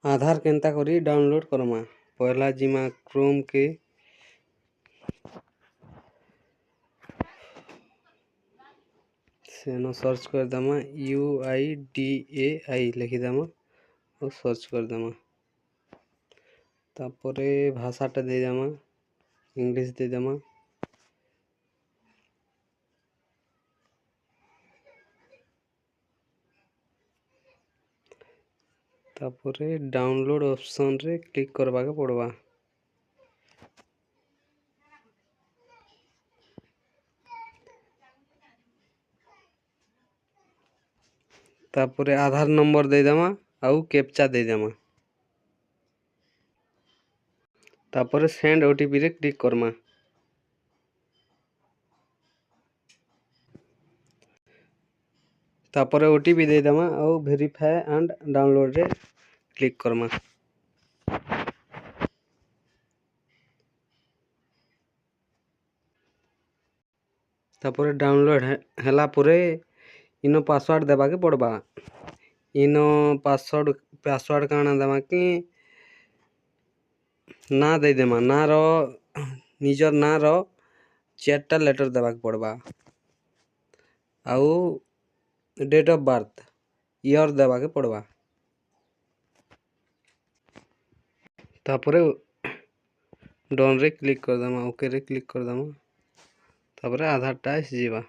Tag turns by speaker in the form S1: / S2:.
S1: आधार केन्ता करी डाउनलोड करमा। पहला जिमा क्रोम के सेनो सर्च कर दमा UIDAI लिखिदमा और सर्च कर दमा। तापरे भाषाटा दे दमा इंग्लिश दे दमा। तापरे डाउनलोड ऑप्शन रे क्लिक करवा के पड़वा। तापरे आधार नंबर दे दमा आउ कैप्चा दे दमा। तापरे सेंड ओटीपी रे क्लिक करमा। तापरे ओटीपी दे दमा आउ वेरीफाई एंड डाउनलोड रे क्लिक करमा। तापरे डाउनलोड हैला पुरे इनो पासवर्ड देबा के पड़बा। इनो पासवर्ड काना देमा कि ना दे देमा ना रो निजर ना रो 4टा लेटर देबा के पड़बा। आउ डेट ऑफ बर्थ ईयर देबा के पड़बा। तापरे डन रे क्लिक कर दमा ओके रे क्लिक कर दमा। तापरे आधार टा आसी जीवा।